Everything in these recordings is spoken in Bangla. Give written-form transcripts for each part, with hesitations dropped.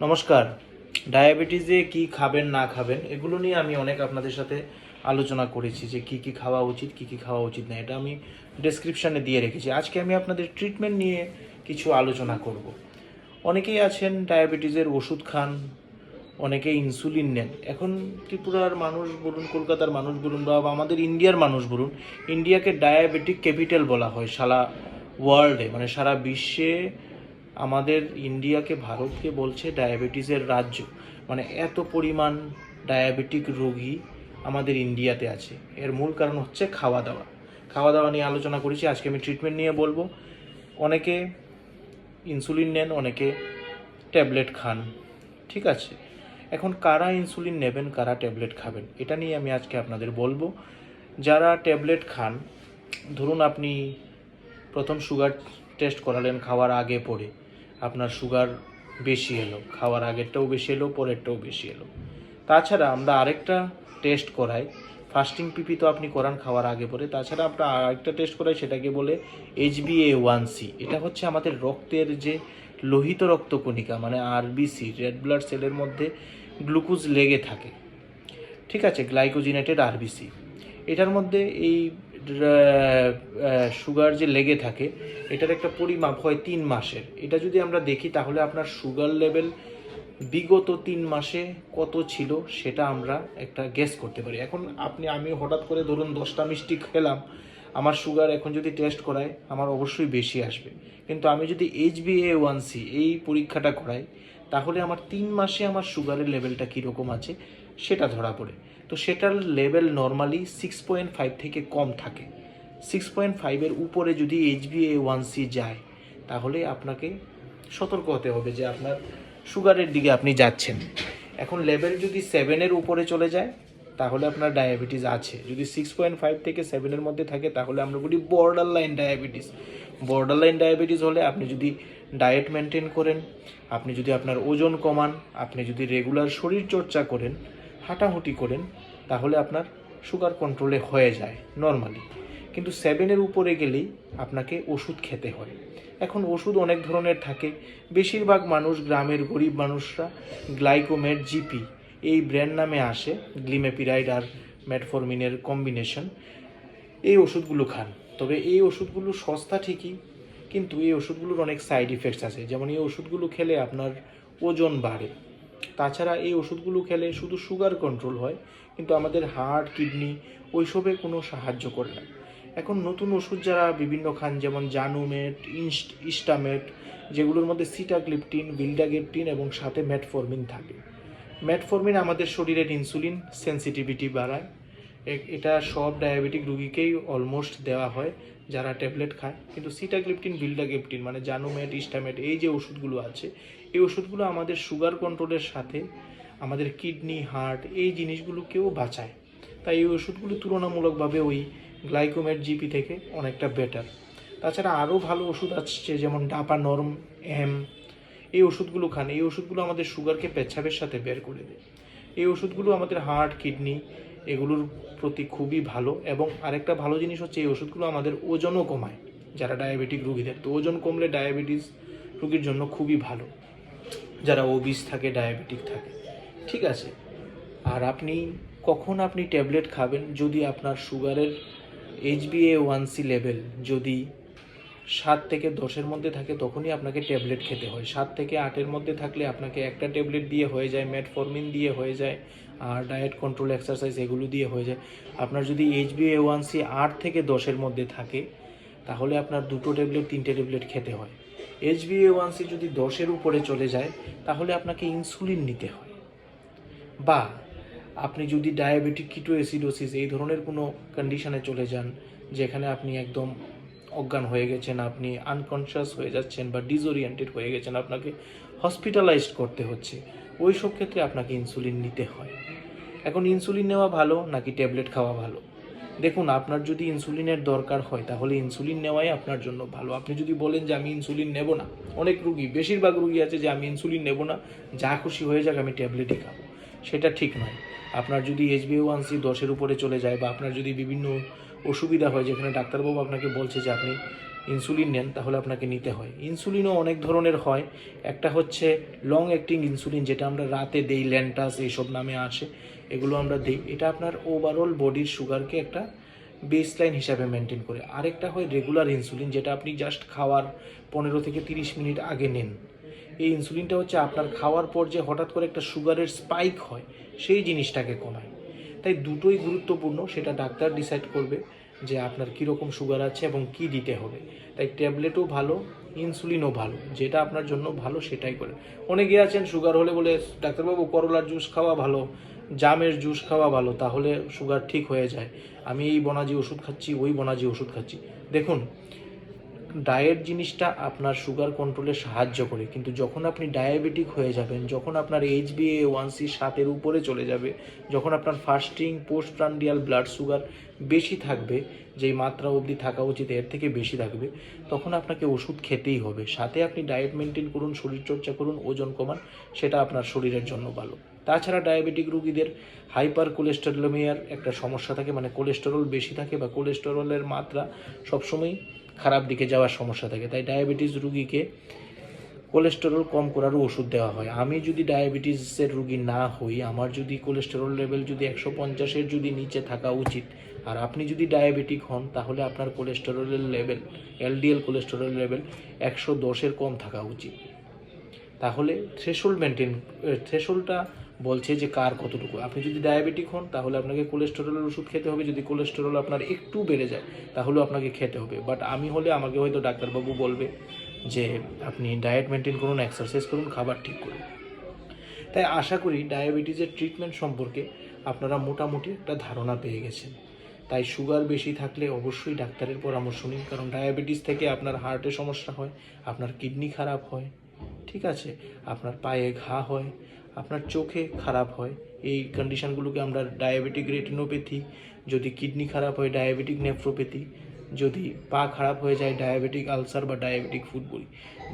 নমস্কার। ডায়াবেটিসে কি খাবেন না খাবেন এগুলো নিয়ে আমি অনেক আপনাদের সাথে আলোচনা করেছি যে কি কি খাওয়া উচিত কি কি খাওয়া উচিত না, এটা আমি ডেসক্রিপশানে দিয়ে রেখেছি। আজকে আমি আপনাদের ট্রিটমেন্ট নিয়ে কিছু আলোচনা করব। অনেকেই আছেন ডায়াবেটিসের ওষুধ খান, অনেকে ইনসুলিন নেন। এখন ত্রিপুরার মানুষ বলুন, কলকাতার মানুষ বলুন, বা আমাদের ইন্ডিয়ার মানুষ বলুন, ইন্ডিয়াকে ডায়াবেটিক ক্যাপিটাল বলা হয় সারা ওয়ার্ল্ডে, মানে সারা বিশ্বে আমাদের ইন্ডিয়াকে, ভারতকে বলছে ডায়াবেটিসের রাজ্য। মানে এত পরিমাণ ডায়াবেটিক রোগী আমাদের ইন্ডিয়াতে আছে। এর মূল কারণ হচ্ছে খাওয়া দাওয়া। খাওয়া দাওয়া নিয়ে আলোচনা করেছি, আজকে আমি ট্রিটমেন্ট নিয়ে বলবো। অনেকে ইনসুলিন নেন, অনেকে ট্যাবলেট খান, ঠিক আছে। এখন কারা ইনসুলিন নেবেন, কারা ট্যাবলেট খাবেন, এটা নিয়ে আমি আজকে আপনাদের বলবো। যারা ট্যাবলেট খান, ধরুন আপনি প্রথম সুগার টেস্ট করালেন খাওয়ার আগে পরে, আপনার সুগার বেশি এলো, খাওয়ার আগেরটাও বেশি এলো, পরেরটাও বেশি এলো। তাছাড়া আমরা আরেকটা টেস্ট করাই, ফাস্টিং পিপি তো আপনি করান খাওয়ার আগে পরে, তাছাড়া আমরা আরেকটা টেস্ট করাই, সেটাকে বলে HbA1c। এটা হচ্ছে আমাদের রক্তের যে লোহিত রক্তকণিকা, মানে আরবিসি, রেড ব্লাড সেলের মধ্যে গ্লুকোজ লেগে থাকে, ঠিক আছে, গ্লাইকোজিনেটেড আরবিসি। এটার মধ্যে এই সুগার যে লেগে থাকে, এটার একটা পরিমাপ হয় 3 মাসের। এটা যদি আমরা দেখি তাহলে আপনার সুগার লেভেল বিগত 3 মাসে কত ছিল সেটা আমরা একটা গেস করতে পারি। এখন আমি হঠাৎ করে ধরুন 10টা মিষ্টি খেলাম, আমার সুগার এখন যদি টেস্ট করায় আমার অবশ্যই বেশি আসবে। কিন্তু আমি যদি HbA1c এই পরীক্ষাটা করাই, তাহলে আমার 3 মাসে আমার সুগারের লেভেলটা কীরকম আছে সেটা ধরা পড়ে। তো সেটার লেভেল নর্মালি 6.5 থেকে কম থাকে। 6.5-এর উপরে যদি HbA1c যায়, তাহলে আপনাকে সতর্ক হতে হবে যে আপনার সুগারের দিকে আপনি যাচ্ছেন। এখন লেভেল যদি 7-এর উপরে চলে যায়, তাহলে আপনার ডায়াবেটিস আছে। যদি 6.5 থেকে 7-এর মধ্যে থাকে, তাহলে আমরা বলি border line diabetes. Border line diabetes হলে আপনি যদি ডায়েট মেনটেন করেন, আপনি যদি আপনার ওজন কমান, আপনি যদি রেগুলার শরীর চর্চা করেন, হাঁটাহুটি করেন, তাহলে আপনার সুগার কন্ট্রোলে হয়ে যায় নর্মালি। কিন্তু 7-এর উপরে গেলেই আপনাকে ওষুধ খেতে হয়। এখন ওষুধ অনেক ধরনের থাকে। বেশিরভাগ মানুষ, গ্রামের গরিব মানুষরা, গ্লাইকোমেট জিপি এই ব্র্যান্ড নামে আসে, গ্লিমেপিরাইড আর মেটফরমিনের কম্বিনেশন, এই ওষুধগুলো খান। তবে এই ওষুধগুলো সস্তা ঠিকই, কিন্তু এই ওষুধগুলোর অনেক সাইড ইফেক্টস আছে। যেমন এই ওষুধগুলো খেলে আপনার ওজন বাড়ে। তাছাড়া এই ওষুধগুলো খেলে শুধু সুগার কন্ট্রোল হয়, কিন্তু আমাদের হার্ট, কিডনি ওইসবে কোনো সাহায্য করে না। এখন নতুন ওষুধ যারা বিভিন্ন খান, যেমন জানুমেট, ইস্টামেট, যেগুলোর মধ্যে সিটাগ্লিপটিন, ভিল্ডাগ্লিপটিন এবং সাথে মেটফরমিন থাকে। মেটফরমিন আমাদের শরীরের ইনসুলিন সেন্সিটিভিটি বাড়ায়। এটা সব ডায়াবেটিক রুগীকেই অলমোস্ট দেওয়া হয় যারা ট্যাবলেট খায়। কিন্তু সিটাগ্লিপটিন, ভিল্ডাগ্লিপটিন, মানে জানুমেট, ইস্টামেট, এই যে ওষুধগুলো আছে, এই ওষুধগুলো আমাদের সুগার কন্ট্রোলের সাথে আমাদের কিডনি, হার্ট এই জিনিসগুলোকেও বাঁচায়। তাই এই ওষুধগুলো তুলনামূলকভাবে ওই গ্লাইকোমেট জিপি থেকে অনেকটা বেটার। তাছাড়া আরও ভালো ওষুধ আসছে, যেমন ডাপা নর্ম এম, এই ওষুধগুলো খান। এই ওষুধগুলো আমাদের সুগারকে পেচ্ছাপের সাথে বের করে দেয়। এই ওষুধগুলো আমাদের হার্ট, কিডনি এগুলোর প্রতি খুবই ভালো। এবং আরেকটা ভালো জিনিস হচ্ছে, এই ওষুধগুলো আমাদের ওজনও কমায়। যারা ডায়াবেটিক রুগীদের, তো ওজন কমলে ডায়াবেটিস রুগীর জন্য খুবই ভালো, যারা ওবিস থাকে, ডায়াবেটিক থাকে, ঠিক আছে। আর কখন আপনি ট্যাবলেট খাবেন, যদি আপনার সুগারের HbA1c লেভেল যদি 7 থেকে 10-এর মধ্যে থাকে, তখনই আপনাকে ট্যাবলেট খেতে হয়। 7 থেকে 8-এর মধ্যে থাকলে আপনাকে একটা ট্যাবলেট দিয়ে হয়ে যায়, মেটফরমিন দিয়ে হয়ে যায়, আর ডায়েট কন্ট্রোল, এক্সারসাইজ এগুলো দিয়ে হয়ে যায়। আপনার যদি HbA1c 8 থেকে 10-এর মধ্যে থাকে, তাহলে আপনার 2টো ট্যাবলেট, 3টে ট্যাবলেট খেতে হয়। HbA1c যদি 10-এর উপরে চলে যায়, তাহলে আপনাকে ইনসুলিন নিতে হয়। বা আপনি যদি ডায়াবেটিক কিটোএসিডোসিস এই ধরনের কোনো কন্ডিশনে চলে যান, যেখানে আপনি একদম অজ্ঞান হয়ে গেছেন, আপনি আনকনশিয়াস হয়ে যাচ্ছেন বা ডিসওরিয়েন্টেড হয়ে গেছেন, আপনাকে হসপিটালাইজড করতে হচ্ছে, ওই সব ক্ষেত্রে আপনাকে ইনসুলিন নিতে হয়। এখন ইনসুলিন নেওয়া ভালো নাকি ট্যাবলেট খাওয়া ভালো? দেখুন, আপনার যদি ইনসুলিনের দরকার হয়, তাহলে ইনসুলিন নেওয়াই আপনার জন্য ভালো। আপনি যদি বলেন যে আমি ইনসুলিন নেব না, অনেক রুগী, বেশিরভাগ রুগী আছে যে আমি ইনসুলিন নেব না, যা খুশি হয়ে যাক, আমি ট্যাবলেটই খাবো, সেটা ঠিক নয়। আপনার যদি HbA1c 10-এর উপরে চলে যায়, বা আপনার যদি বিভিন্ন অসুবিধা হয়, যেখানে ডাক্তারবাবু আপনাকে বলছে যে আপনি ইনসুলিন নেন তাহলে আপনাকে নিতে হয়। ইনসুলিনও অনেক ধরনের হয়, একটা হচ্ছে লং অ্যাক্টিং ইনসুলিন যেটা আমরা রাতে দেই, ল্যান্টাস এইসব নামে আসে, এগুলো আমরা দিই। এটা আপনার ওভারঅল বডির সুগারকে একটা বেসলাইন হিসাবে মেনটেন করে। আরেকটা হয় রেগুলার ইনসুলিন যেটা আপনি জাস্ট খাওয়ার 15 থেকে 30 মিনিট আগে নেন। এই ইনসুলিনটা হচ্ছে আপনার খাওয়ার পর যে হঠাৎ করে একটা সুগারের স্পাইক হয় সেই জিনিসটাকে কমায়। তাই দুটোই গুরুত্বপূর্ণ, সেটা ডাক্তার ডিসাইড করবে যে আপনার কীরকম সুগার আছে এবং কি দিতে হবে। তাই ট্যাবলেটও ভালো, ইনসুলিনও ভালো, যেটা আপনার জন্য ভালো সেটাই করে। অনেকে আছেন সুগার হলে বলে ডাক্তারবাবু করলার জুস খাওয়া ভালো, জামের জুস খাওয়া ভালো, তাহলে সুগার ঠিক হয়ে যায়, আমি এই বনাজি ওষুধ খাচ্ছি, ওই বনাজি ওষুধ খাচ্ছি। দেখুন, ডায়েট জিনিসটা আপনার সুগার কন্ট্রোলে সাহায্য করে, কিন্তু যখন আপনি ডায়াবেটিক হয়ে যাবেন, যখন আপনার HbA1c 7-এর উপরে চলে যাবে, যখন আপনার ফাস্টিং পোস্টপ্রান্ডিয়াল ব্লাড সুগার বেশি থাকবে, যেই মাত্রা অবধি থাকা উচিত এর থেকে বেশি থাকবে, তখন আপনাকে ওষুধ খেতেই হবে। সাথে আপনি ডায়েট মেনটেন করুন, শরীরচর্চা করুন, ওজন কমান, সেটা আপনার শরীরের জন্য ভালো। তাছাড়া ডায়াবেটিক রোগীদের হাইপার কোলেস্টেরলেমিয়ার একটা সমস্যা থাকে, মানে কোলেস্টেরল বেশি থাকে বা কোলেস্টেরলের মাত্রা সবসময় খারাপ দিকে যাওয়ার সমস্যা থাকে। তাই ডায়াবেটিস রুগীকে কোলেস্টেরল কম করারও ওষুধ দেওয়া হয়। আমি যদি ডায়াবেটিসের রুগী না হই, আমার যদি কোলেস্টেরল লেভেল যদি 150-এর যদি নিচে থাকা উচিত, আর আপনি যদি ডায়াবেটিক হন, তাহলে আপনার কোলেস্টেরলের লেভেল, LDL কোলেস্টেরল লেভেল 110-এর কম থাকা উচিত। তাহলে থ্রেশোল্ডটা বলছে যে কার কতটুকু। আপনি যদি ডায়াবেটিক হন তাহলে আপনাকে কোলেস্টেরলের ওষুধ খেতে হবে, যদি কোলেস্টেরল আপনার একটু বেড়ে যায় তাহলেও আপনাকে খেতে হবে। বাট আমি হলে আমাকে হয়তো ডাক্তারবাবু বলবে যে আপনি ডায়েট মেনটেন করুন, এক্সারসাইজ করুন, খাবার ঠিক করুন। তাই আশা করি ডায়াবেটিসের ট্রিটমেন্ট সম্পর্কে আপনারা মোটামুটি একটা ধারণা পেয়ে গেছেন। তাই সুগার বেশি থাকলে অবশ্যই ডাক্তারের পরামর্শ নিন, কারণ ডায়াবেটিস থেকে আপনার হার্টের সমস্যা হয়, আপনার কিডনি খারাপ হয়, ঠিক আছে, আপনার পায়ে ঘা হয়, আপনার চোখে খারাপ হয়। এই কন্ডিশনগুলোকে আমরা ডায়াবেটিক রেটিনোপ্যাথি, যদি কিডনি খারাপ হয় ডায়াবেটিক নেফ্রোপ্যাথি, যদি পা খারাপ হয়ে যায় ডায়াবেটিক আলসার বা ডায়াবেটিক ফুট বলি।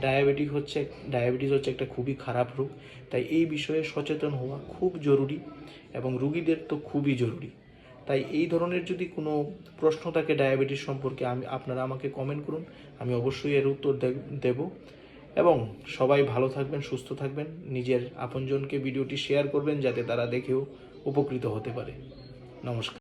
ডায়াবেটিস হচ্ছে একটা খুবই খারাপ রোগ। তাই এই বিষয়ে সচেতন হওয়া খুব জরুরি এবং রুগীদের তো খুবই জরুরি। তাই এই ধরনের যদি কোনো প্রশ্ন থাকে ডায়াবেটিস সম্পর্কে, আপনারা আমাকে কমেন্ট করুন, আমি অবশ্যই এর উত্তর দেব। এবং সবাই ভালো থাকবেন, সুস্থ থাকবেন, নিজের আপনজনকে ভিডিওটি শেয়ার করবেন যাতে তারা দেখেও উপকৃত হতে পারে। নমস্কার।